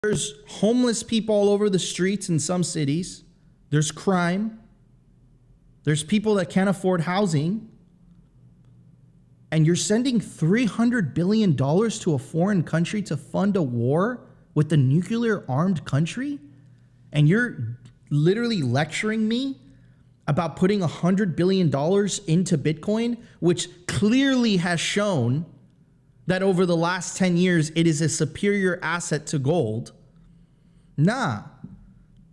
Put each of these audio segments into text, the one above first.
There's homeless people all over the streets in some cities. There's crime. There's people that can't afford housing. And you're sending $300 billion to a foreign country to fund a war with a nuclear armed country? And you're literally lecturing me about putting $100 billion into Bitcoin, which clearly has shown that over the last 10 years, it is a superior asset to gold. Nah,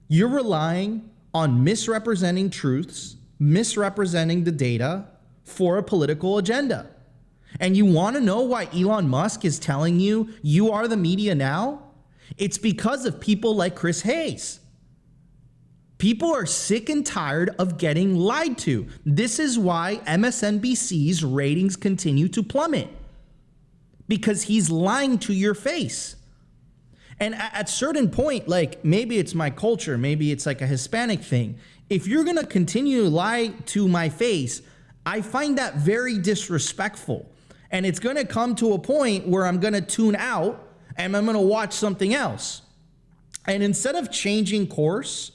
you're relying on misrepresenting truths, misrepresenting the data for a political agenda. And you want to know why Elon Musk is telling you you are the media now? It's because of people like Chris Hayes. People are sick and tired of getting lied to. This is why MSNBC's ratings continue to plummet, because he's lying to your face. And at a certain point, like maybe it's my culture, maybe it's like a Hispanic thing. If you're going to continue to lie to my face, I find that very disrespectful. And it's going to come to a point where I'm going to tune out and I'm going to watch something else. And instead of changing course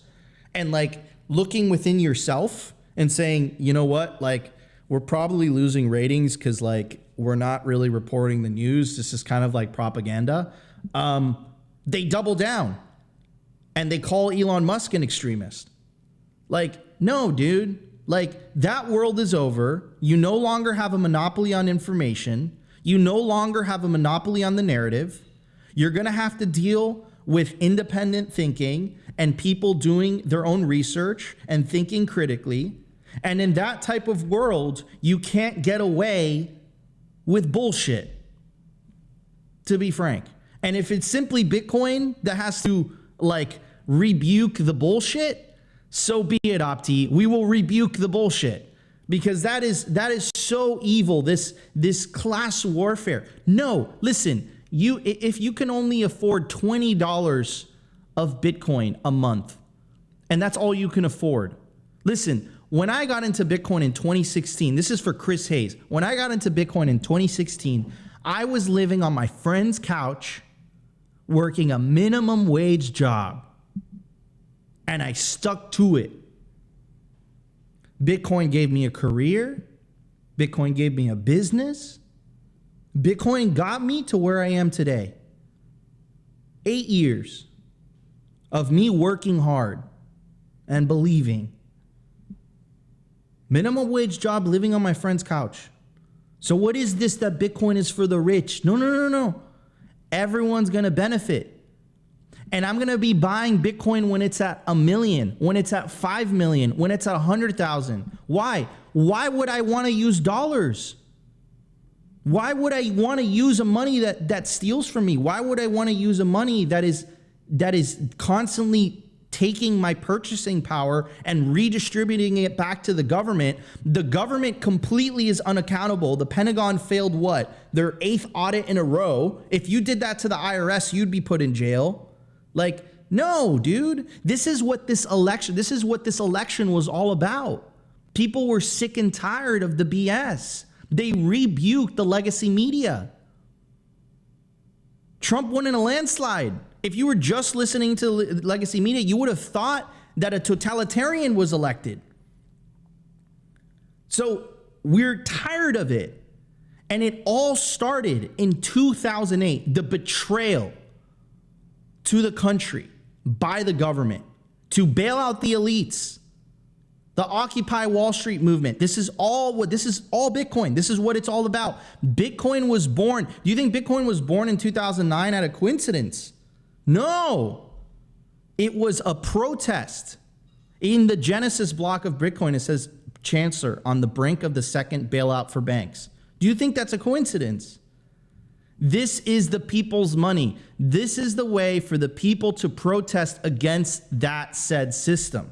and like looking within yourself and saying, you know what, like we're probably losing ratings because like we're not really reporting the news. This is kind of like propaganda. They double down and they call Elon Musk an extremist. Like, no, dude, like that world is over. You no longer have a monopoly on information. You no longer have a monopoly on the narrative. You're going to have to deal with independent thinking and people doing their own research and thinking critically. And in that type of world, you can't get away with bullshit, to be frank. And if it's simply Bitcoin that has to like rebuke the bullshit, so be it, Opti. We will rebuke the bullshit because that is so evil, this class warfare. No, listen, if you can only afford $20 of Bitcoin a month, and that's all you can afford. Listen, when I got into Bitcoin in 2016, this is for Chris Hayes. When I got into Bitcoin in 2016, I was living on my friend's couch, working a minimum wage job, and I stuck to it. Bitcoin gave me a career. Bitcoin gave me a business. Bitcoin got me to where I am today. 8 years of me working hard and believing. Minimum wage job, living on my friend's couch. So what is this that Bitcoin is for the rich? No. Everyone's going to benefit. And I'm going to be buying Bitcoin when it's at 1 million, when it's at 5 million, when it's at 100,000. Why? Why would I want to use dollars? Why would I want to use a money that steals from me? Why would I want to use a money that is constantly taking my purchasing power and redistributing it back to the government? The government completely is unaccountable. The Pentagon failed what? Their 8th audit in a row. If you did that to the IRS, you'd be put in jail. Like, no, dude, this is what this election was all about. People were sick and tired of the BS. They rebuked the legacy media. Trump won in a landslide. If you were just listening to legacy media, you would have thought that a totalitarian was elected. So we're tired of it. And it all started in 2008, the betrayal to the country by the government to bail out the elites, the Occupy Wall Street movement. This is all Bitcoin. This is what it's all about. Bitcoin was born. Do you think Bitcoin was born in 2009 at a coincidence? No, it was a protest. In the Genesis block of Bitcoin, it says, Chancellor, on the brink of the second bailout for banks. Do you think that's a coincidence? This is the people's money. This is the way for the people to protest against that said system.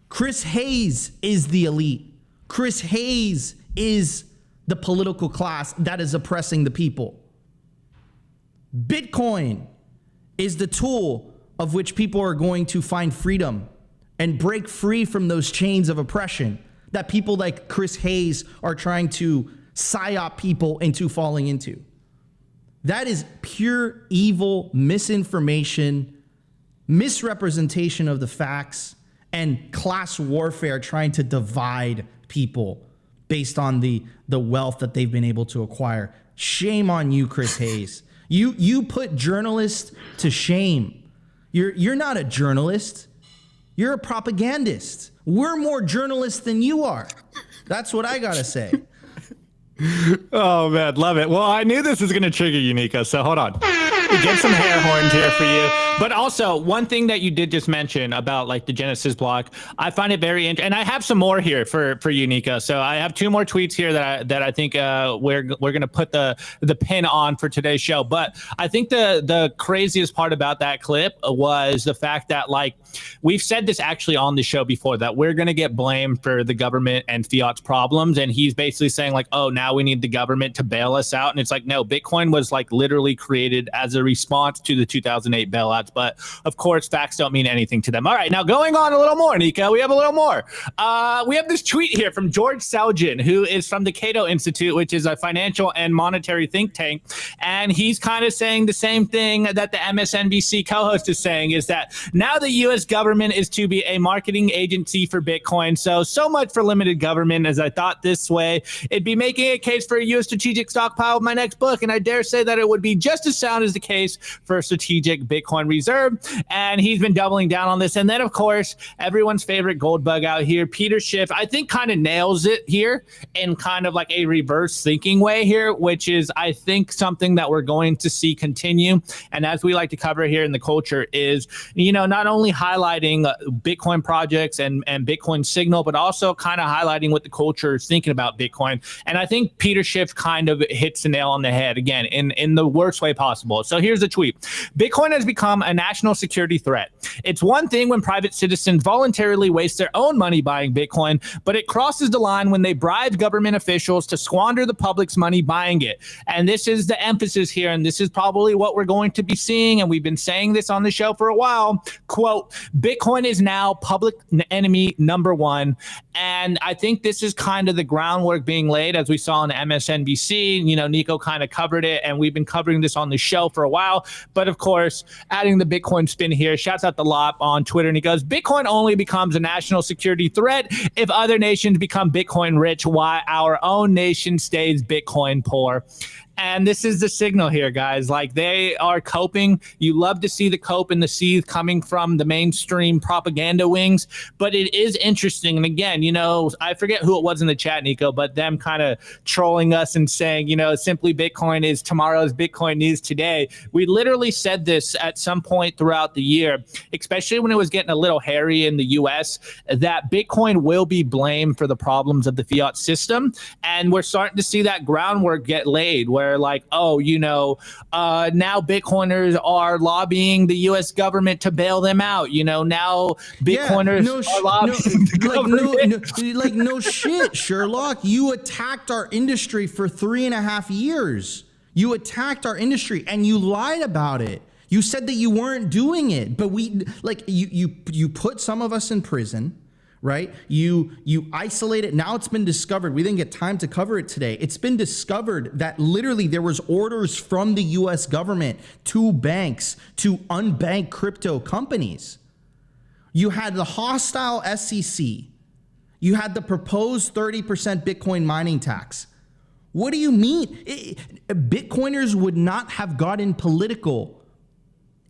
Chris Hayes is the elite. Chris Hayes is the political class that is oppressing the people. Bitcoin is the tool of which people are going to find freedom and break free from those chains of oppression that people like Chris Hayes are trying to psyop people into falling into. That is pure evil, misinformation, misrepresentation of the facts, and class warfare trying to divide people based on the wealth that they've been able to acquire. Shame on you, Chris Hayes. You put journalists to shame. You're not a journalist. You're a propagandist. We're more journalists than you are. That's what I gotta say. Oh man, love it. Well, I knew this was going to trigger you, Nico, so hold on. Get some hair horns here for you. But also, one thing that you did just mention about like the Genesis block, I find it very interesting, and I have some more here for you, Nico. So I have 2 more tweets here that I think we're going to put the pin on for today's show. But I think the craziest part about that clip was the fact that, like, we've said this actually on the show before, that we're going to get blamed for the government and fiat's problems, and he's basically saying like, oh, now we need the government to bail us out. And it's like, no, Bitcoin was like literally created as a response to the 2008 bailouts. But of course, facts don't mean anything to them. All right, now going on a little more, Nico, we have a little more. We have this tweet here from George Selgin, who is from the Cato Institute, which is a financial and monetary think tank. And he's kind of saying the same thing that the MSNBC co-host is saying, is that now the U.S. government is to be a marketing agency for Bitcoin. So much for limited government. As I thought this way, it'd be making a case for a U.S. strategic stockpile of my next book. And I dare say that it would be just as sound as the case for a strategic Bitcoin reserve. And he's been doubling down on this. And then, of course, everyone's favorite gold bug out here, Peter Schiff, I think kind of nails it here in kind of like a reverse thinking way here, which is, I think, something that we're going to see continue. And as we like to cover here in the culture is, not only highlighting Bitcoin projects and Bitcoin signal, but also kind of highlighting what the culture is thinking about Bitcoin. And I think Peter Schiff kind of hits the nail on the head again in the worst way possible. So here's the tweet. Bitcoin has become a national security threat. It's one thing when private citizens voluntarily waste their own money buying Bitcoin, but it crosses the line when they bribe government officials to squander the public's money buying it. And this is the emphasis here, and this is probably what we're going to be seeing, and we've been saying this on the show for a while. Quote, Bitcoin is now public enemy number one. And I think this is kind of the groundwork being laid, as we saw on MSNBC. Nico kind of covered it, and we've been covering this on the show for a while. But of course, adding the Bitcoin spin here, shouts out to Lop on Twitter, and he goes, Bitcoin only becomes a national security threat if other nations become Bitcoin rich, while our own nation stays Bitcoin poor. And this is the signal here, guys. Like, they are coping. You love to see the cope and the seethe coming from the mainstream propaganda wings. But it is interesting. And again, I forget who it was in the chat, Nico, but them kind of trolling us and saying, simply Bitcoin is tomorrow's Bitcoin news today. We literally said this at some point throughout the year, especially when it was getting a little hairy in the US, that Bitcoin will be blamed for the problems of the fiat system. And we're starting to see that groundwork get laid, where like, now Bitcoiners are lobbying the U.S. government to bail them out. Now Bitcoiners are lobbying the government. No shit, Sherlock. You attacked our industry for 3.5 years. You attacked our industry and you lied about it. You said that you weren't doing it, but you put some of us in prison. Right? You isolate it. Now it's been discovered. We didn't get time to cover it today. It's been discovered that literally there was orders from the US government to banks to unbank crypto companies. You had the hostile SEC. You had the proposed 30% Bitcoin mining tax. What do you mean? Bitcoiners would not have gotten political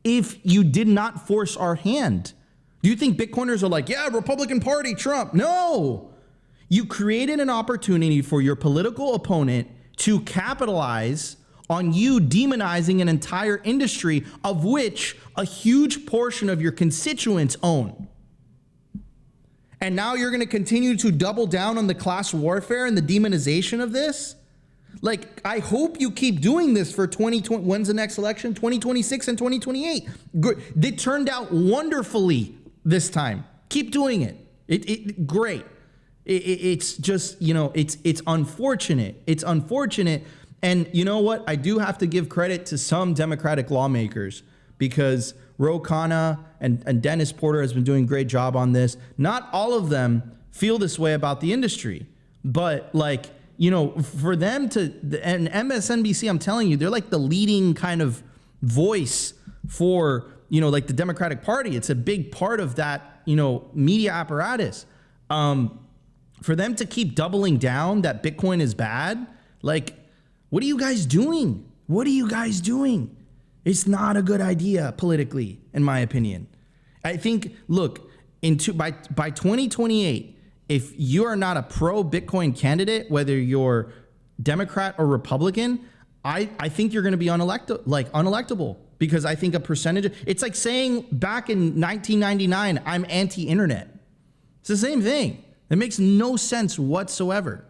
if you did not force our hand. Do you think Bitcoiners are like, yeah, Republican Party, Trump? No. You created an opportunity for your political opponent to capitalize on you demonizing an entire industry of which a huge portion of your constituents own. And now you're going to continue to double down on the class warfare and the demonization of this? Like, I hope you keep doing this for 2020. When's the next election? 2026 and 2028. Good. They turned out wonderfully this time. Keep doing it. Great. It's just, it's unfortunate. It's unfortunate. And you know what? I do have to give credit to some Democratic lawmakers, because Ro Khanna and Dennis Porter has been doing a great job on this. Not all of them feel this way about the industry, but like, for them to, and MSNBC, I'm telling you, they're like the leading kind of voice for, like the Democratic Party. It's a big part of that, media apparatus. For them to keep doubling down that Bitcoin is bad, like, what are you guys doing? What are you guys doing? It's not a good idea politically, in my opinion. I think, look, by 2028, if you are not a pro-Bitcoin candidate, whether you're Democrat or Republican, I think you're going to be unelectable, because I think a percentage, it's like saying back in 1999, I'm anti-internet. It's the same thing. It makes no sense whatsoever.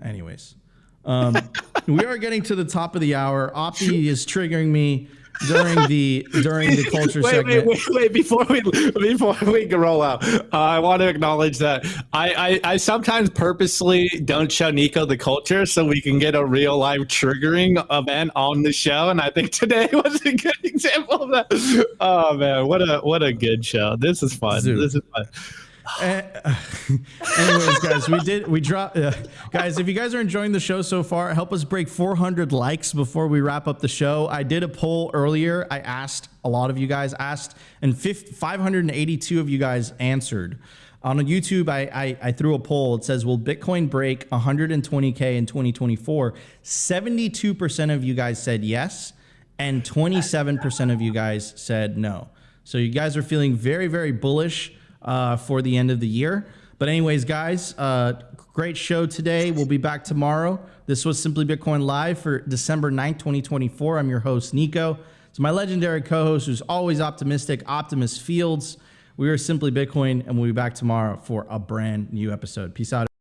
Anyways, we are getting to the top of the hour. Opti is triggering me during the culture segment. Wait! Before we roll out, I want to acknowledge that I sometimes purposely don't show Nico the culture so we can get a real life triggering event on the show, and I think today was a good example of that. Oh man, what a good show! This is fun. Dude. This is fun. Anyways, guys, we dropped. Guys, if you guys are enjoying the show so far, help us break 400 likes before we wrap up the show. I did a poll earlier. I asked, a lot of you guys asked, and 582 of you guys answered. On YouTube, I threw a poll. It says, will Bitcoin break 120K in 2024? 72% of you guys said yes, and 27% of you guys said no. So you guys are feeling very, very bullish for the end of the year. But anyways, guys, great show today. We'll be back tomorrow. This was Simply Bitcoin Live for December 9th, 2024. I'm your host, Nico. So my legendary co-host, who's always optimistic, Optimus Fields. We are Simply Bitcoin, and we'll be back tomorrow for a brand new episode. Peace out.